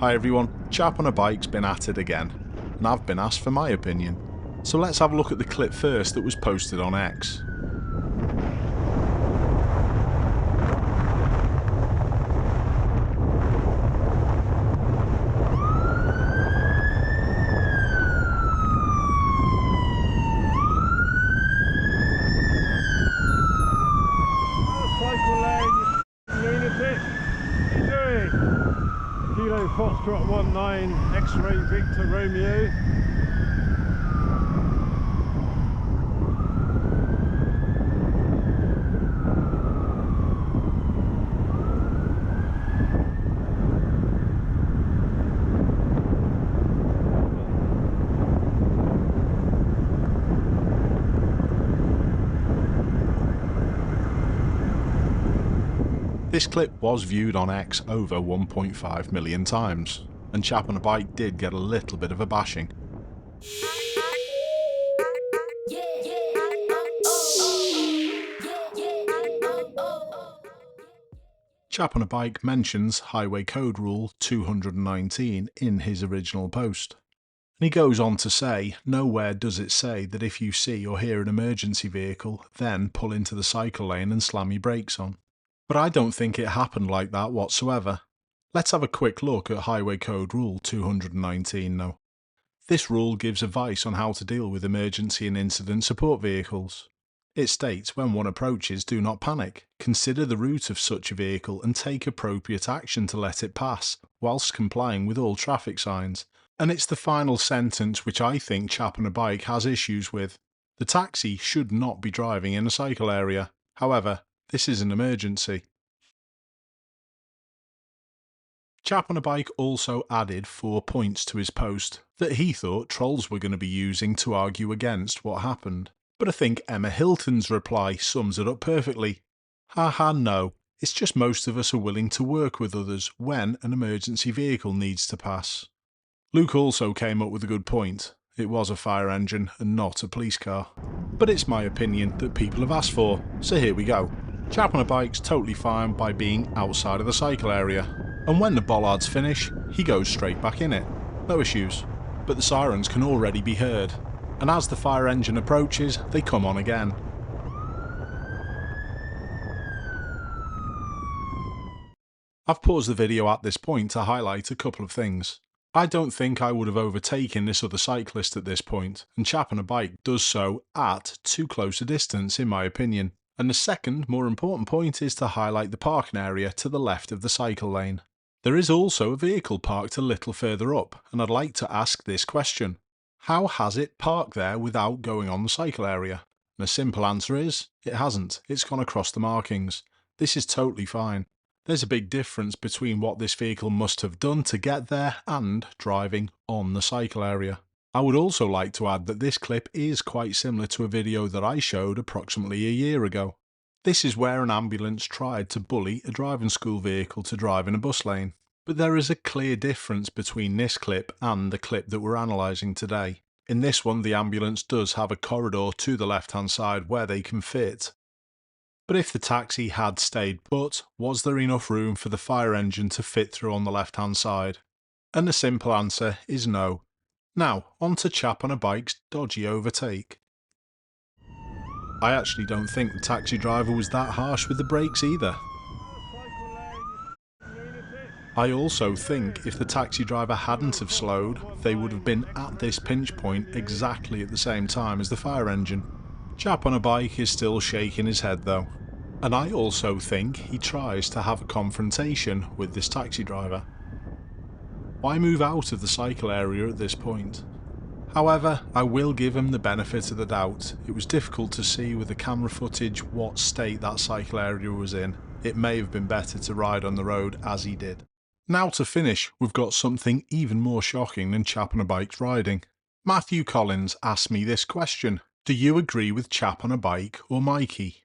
Hi everyone, Chap on a Bike's been at it again, and I've been asked for my opinion. So let's have a look at the clip first that was posted on X. Cycle lane, lunatic. What are you doing? Kilo Foxtrot 19, X-ray Victor Romeo. This clip was viewed on X over 1.5 million times, and Chap on a Bike did get a little bit of a bashing. Chap on a Bike mentions Highway Code Rule 219 in his original post. And he goes on to say, nowhere does it say that if you see or hear an emergency vehicle, then pull into the cycle lane and slam your brakes on. But I don't think it happened like that whatsoever. Let's have a quick look at Highway Code Rule 219 now. This rule gives advice on how to deal with emergency and incident support vehicles. It states when one approaches, do not panic, consider the route of such a vehicle and take appropriate action to let it pass, whilst complying with all traffic signs. And it's the final sentence which I think Chap on a Bike has issues with. The taxi should not be driving in a cycle area. However, this is an emergency. Chap on a Bike also added 4 points to his post that he thought trolls were going to be using to argue against what happened. But I think Emma Hilton's reply sums it up perfectly. Haha, no. It's just most of us are willing to work with others when an emergency vehicle needs to pass. Luke also came up with a good point. It was a fire engine and not a police car. But it's my opinion that people have asked for, so here we go. Chap on a Bike's totally fine by being outside of the cycle area, and when the bollards finish, he goes straight back in it. No issues. But the sirens can already be heard, and as the fire engine approaches, they come on again. I've paused the video at this point to highlight a couple of things. I don't think I would have overtaken this other cyclist at this point, and Chap on a Bike does so at too close a distance in my opinion. And the second, more important point is to highlight the parking area to the left of the cycle lane. There is also a vehicle parked a little further up, and I'd like to ask this question. How has it parked there without going on the cycle area? And the simple answer is, it hasn't. It's gone across the markings. This is totally fine. There's a big difference between what this vehicle must have done to get there and driving on the cycle area. I would also like to add that this clip is quite similar to a video that I showed approximately a year ago. This is where an ambulance tried to bully a driving school vehicle to drive in a bus lane. But there is a clear difference between this clip and the clip that we're analysing today. In this one, the ambulance does have a corridor to the left-hand side where they can fit. But if the taxi had stayed put, was there enough room for the fire engine to fit through on the left-hand side? And the simple answer is no. Now, on to Chap on a Bike's dodgy overtake. I actually don't think the taxi driver was that harsh with the brakes either. I also think if the taxi driver hadn't have slowed, they would have been at this pinch point exactly at the same time as the fire engine. Chap on a Bike is still shaking his head though. And I also think he tries to have a confrontation with this taxi driver. Why move out of the cycle area at this point? However, I will give him the benefit of the doubt. It was difficult to see with the camera footage what state that cycle area was in. It may have been better to ride on the road as he did. Now to finish, we've got something even more shocking than Chap on a Bike's riding. Matthew Collins asked me this question. Do you agree with Chap on a Bike or Mikey?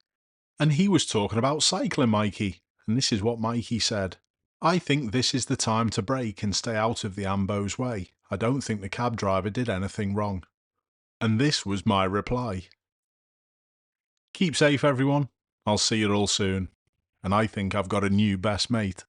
And he was talking about cycling Mikey, and this is what Mikey said. I think this is the time to brake and stay out of the Ambo's way. I don't think the cab driver did anything wrong. And this was my reply. Keep safe everyone, I'll see you all soon. And I think I've got a new best mate.